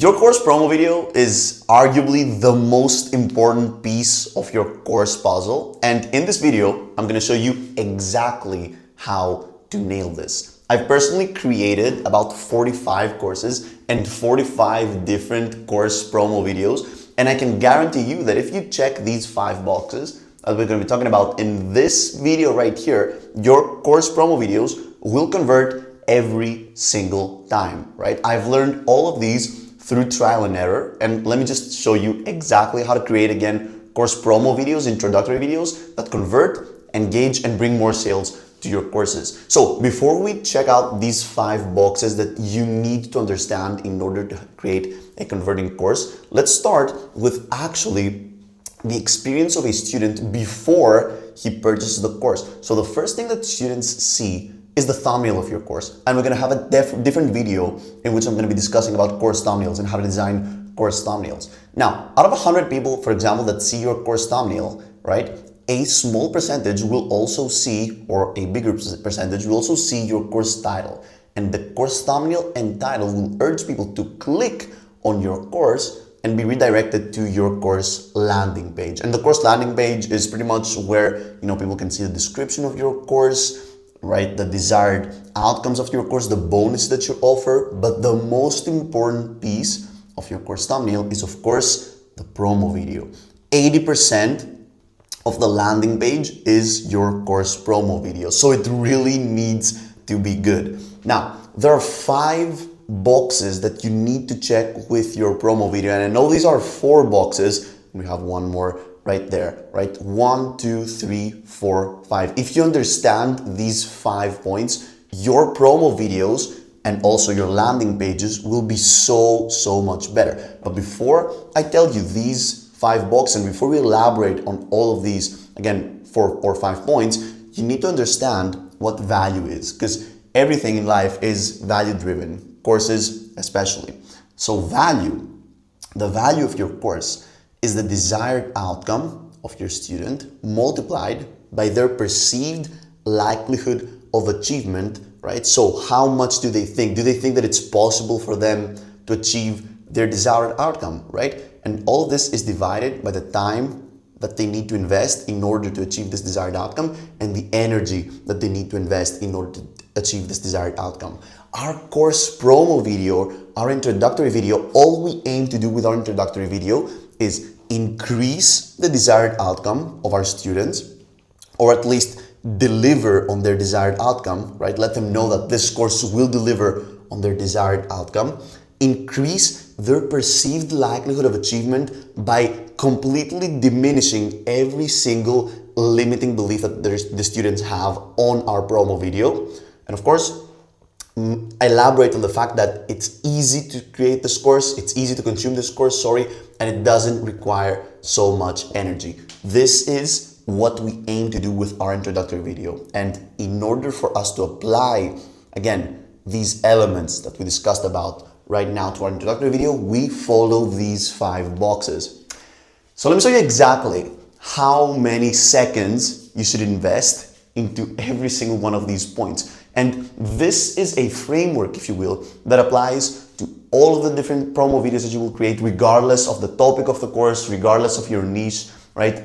Your course promo video is arguably the most important piece of your course puzzle. And in this video, I'm going to show you exactly how to nail this. I've personally created about 45 courses and 45 different course promo videos. And I can guarantee you that if you check these 5 boxes, as we're going to be talking about in this video right here, your course promo videos will convert every single time, right? I've learned all of these through trial and error, and let me just show you exactly how to create, again, course promo videos, introductory videos that convert, engage, and bring more sales to your courses. So before we check out these 5 boxes that you need to understand in order to create a converting course, let's start with actually the experience of a student before he purchases the course. So the first thing that students see is the thumbnail of your course. And we're gonna have a different video in which I'm gonna be discussing about course thumbnails and how to design course thumbnails. Now, out of 100 people, for example, that see your course thumbnail, right, a small percentage will also see, or a bigger percentage will also see your course title. And the course thumbnail and title will urge people to click on your course and be redirected to your course landing page. And the course landing page is pretty much where, people can see the description of your course, right? The desired outcomes of your course, the bonus that you offer. But the most important piece of your course thumbnail is, of course, the promo video. 80% of the landing page is your course promo video. So it really needs to be good. Now, there are 5 boxes that you need to check with your promo video. And I know these are 4 boxes. We have one more right there, right? 1, 2, 3, 4, 5. If you understand these 5 points, your promo videos and also your landing pages will be so much better. But before I tell you these 5 boxes and before we elaborate on all of these, again, 4 or 5 points, you need to understand what value is, because everything in life is value driven, courses especially. So the value of your course is the desired outcome of your student multiplied by their perceived likelihood of achievement, right? So how much do they think? Do they think that it's possible for them to achieve their desired outcome, right? And all of this is divided by the time that they need to invest in order to achieve this desired outcome and the energy that they need to invest in order to achieve this desired outcome. Our course promo video, our introductory video, all we aim to do with our introductory video is increase the desired outcome of our students, or at least deliver on their desired outcome, right? Let them know that this course will deliver on their desired outcome. Increase their perceived likelihood of achievement by completely diminishing every single limiting belief that the students have on our promo video. And of course, elaborate on the fact that it's easy to create this course, it's easy to consume this course, and it doesn't require so much energy. This is what we aim to do with our introductory video. And in order for us to apply, again, these elements that we discussed about right now to our introductory video, we follow these 5 boxes. So let me show you exactly how many seconds you should invest into every single one of these points. And this is a framework, if you will, that applies to all of the different promo videos that you will create, regardless of the topic of the course, regardless of your niche, right?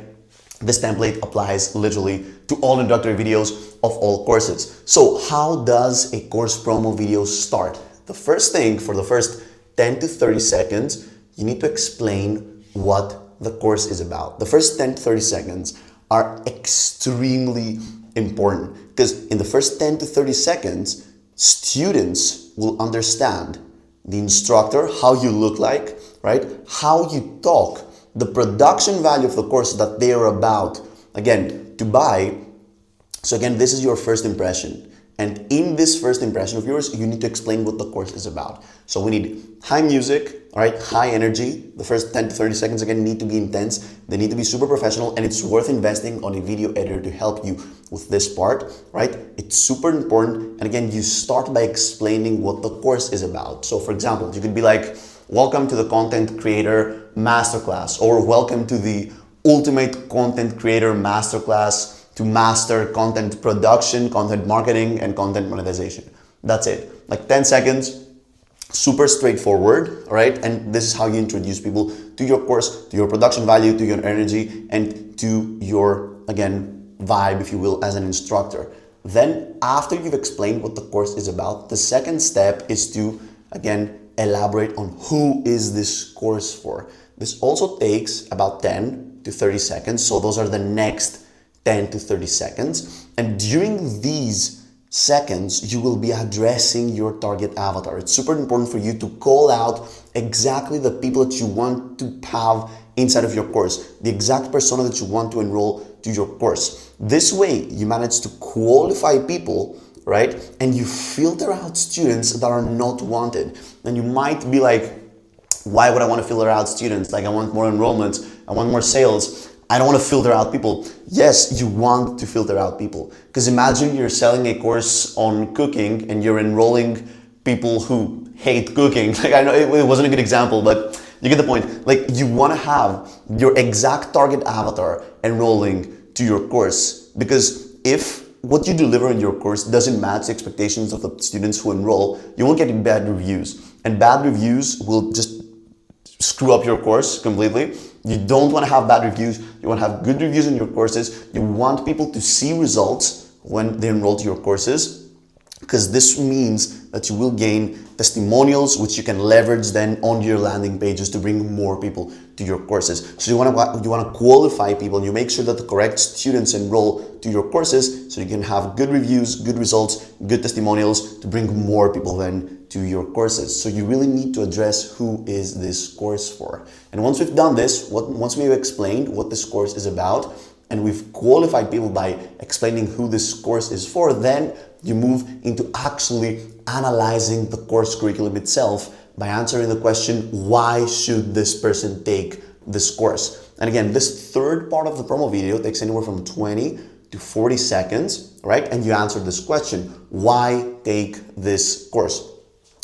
This template applies literally to all introductory videos of all courses. So how does a course promo video start? The first thing, for the first 10 to 30 seconds, you need to explain what the course is about. The first 10 to 30 seconds are extremely important, because in the first 10 to 30 seconds, students will understand the instructor, how you look like, right? How you talk, the production value of the course that they are about, again, to buy. So again, this is your first impression. And in this first impression of yours, you need to explain what the course is about. So we need high music, all right, high energy. The first 10 to 30 seconds, again, need to be intense. They need to be super professional, and it's worth investing on a video editor to help you with this part, right? It's super important. And again, you start by explaining what the course is about. So for example, you could be like, welcome to the Content Creator Masterclass, or welcome to the Ultimate Content Creator Masterclass to master content production, content marketing, and content monetization. That's it. Like 10 seconds, Super straightforward, right? And this is how you introduce people to your course, to your production value, to your energy, and to your, again, vibe, if you will, as an instructor. Then after you've explained what the course is about, the second step is to, again, elaborate on who is this course for. This also takes about 10 to 30 seconds. So those are the next 10 to 30 seconds. And during these seconds, you will be addressing your target avatar. It's super important for you to call out exactly the people that you want to have inside of your course, the exact persona that you want to enroll to your course. This way, you manage to qualify people, right? And you filter out students that are not wanted. And you might be like, why would I want to filter out students? Like, I want more enrollments, I want more sales. I don't want to filter out people. Yes, you want to filter out people. Because imagine you're selling a course on cooking and you're enrolling people who hate cooking. Like, I know it wasn't a good example, but you get the point. Like, you want to have your exact target avatar enrolling to your course. Because if what you deliver in your course doesn't match the expectations of the students who enroll, you won't get bad reviews. And bad reviews will just screw up your course completely. You don't want to have bad reviews. You want to have good reviews in your courses. You want people to see results when they enroll to your courses, because this means that you will gain testimonials, which you can leverage then on your landing pages to bring more people to your courses. So you want to qualify people, and you make sure that the correct students enroll to your courses, so you can have good reviews, good results, good testimonials to bring more people then to your courses. So you really need to address who is this course for. And once we've done this, once we've explained what this course is about, and we've qualified people by explaining who this course is for, then you move into actually analyzing the course curriculum itself by answering the question, why should this person take this course? And again, this third part of the promo video takes anywhere from 20 to 40 seconds, right? And you answer this question, why take this course?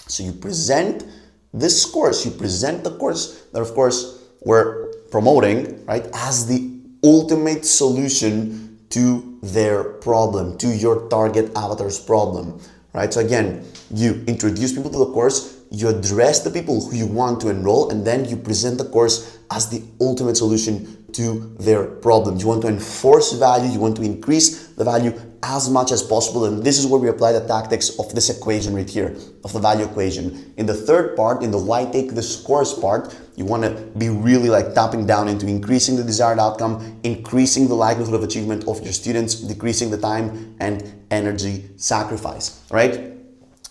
So you present this course, you present the course that, of course, we're promoting, right, as the ultimate solution to their problem, to your target avatar's problem, right? So again, you introduce people to the course, you address the people who you want to enroll, and then you present the course as the ultimate solution to their problem. You want to enforce value, you want to increase the value as much as possible, and this is where we apply the tactics of this equation right here, of the value equation. In the third part, in the why take this course part, you want to be really like tapping down into increasing the desired outcome, increasing the likelihood of achievement of your students, decreasing the time and energy sacrifice, right?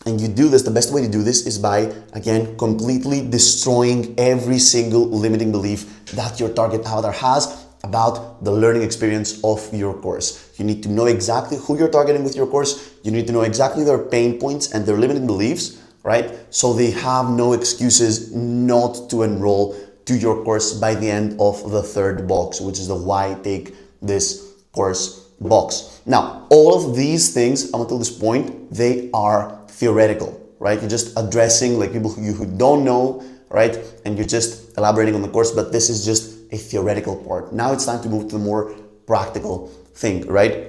And you do this, the best way to do this is by, again, completely destroying every single limiting belief that your target avatar has about the learning experience of your course. You need to know exactly who you're targeting with your course. You need to know exactly their pain points and their limiting beliefs, right? So they have no excuses not to enroll to your course by the end of the third box, which is the why take this course box. Now, all of these things up until this point, they are theoretical, right? You're just addressing like people who don't know, right? And you're just elaborating on the course, but this is just a theoretical part. Now it's time to move to the more practical thing, right?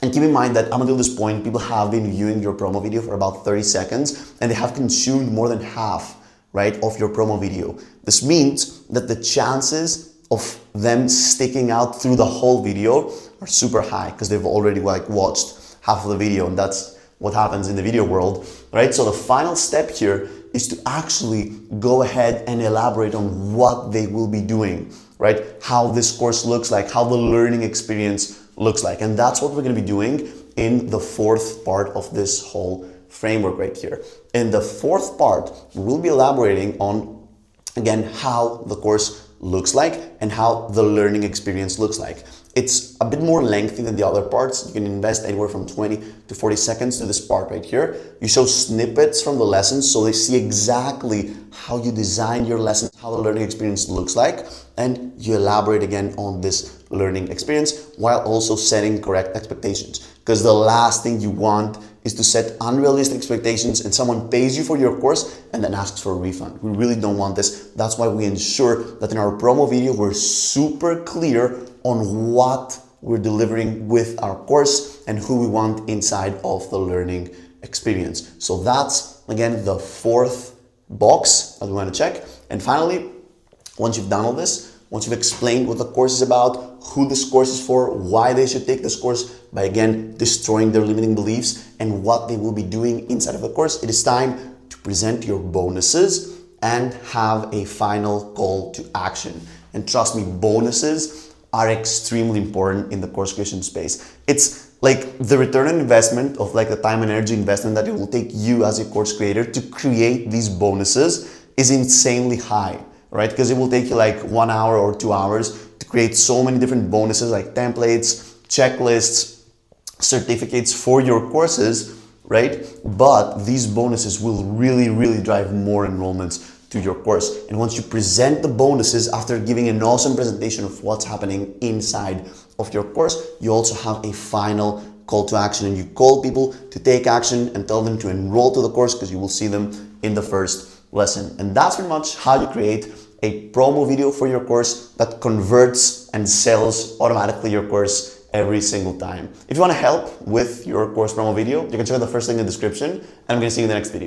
And keep in mind that up until this point, people have been viewing your promo video for about 30 seconds and they have consumed more than half, right, of your promo video. This means that the chances of them sticking out through the whole video are super high because they've already like watched half of the video, and that's what happens in the video world, right? So the final step here is to actually go ahead and elaborate on what they will be doing, right? How this course looks like, how the learning experience looks like. And that's what we're going to be doing in the fourth part of this whole framework right here. In the fourth part, we'll be elaborating on, again, how the course looks like and how the learning experience looks like. It's a bit more lengthy than the other parts. You can invest anywhere from 20 to 40 seconds to this part right here. You show snippets from the lessons so they see exactly how you design your lessons, how the learning experience looks like, and you elaborate again on this learning experience while also setting correct expectations. Because the last thing you want is to set unrealistic expectations and someone pays you for your course and then asks for a refund. We really don't want this. That's why we ensure that in our promo video, we're super clear on what we're delivering with our course and who we want inside of the learning experience. So that's, again, the fourth box that we want to check. And finally, once you've done all this, once you've explained what the course is about, who this course is for, why they should take this course by, again, destroying their limiting beliefs, and what they will be doing inside of the course, it is time to present your bonuses and have a final call to action. And trust me, bonuses are extremely important in the course creation space. It's like the return on investment of like the time and energy investment that it will take you as a course creator to create these bonuses is insanely high, right? Because it will take you like 1 hour or 2 hours to create so many different bonuses like templates, checklists, certificates for your courses, right? But these bonuses will really drive more enrollments to your course. And once you present the bonuses after giving an awesome presentation of what's happening inside of your course, you also have a final call to action, and you call people to take action and tell them to enroll to the course, because you will see them in the first lesson. And that's pretty much how you create a promo video for your course that converts and sells automatically your course every single time. If you want to help with your course promo video, you can check out the first link in the description, and I'm going to see you in the next video.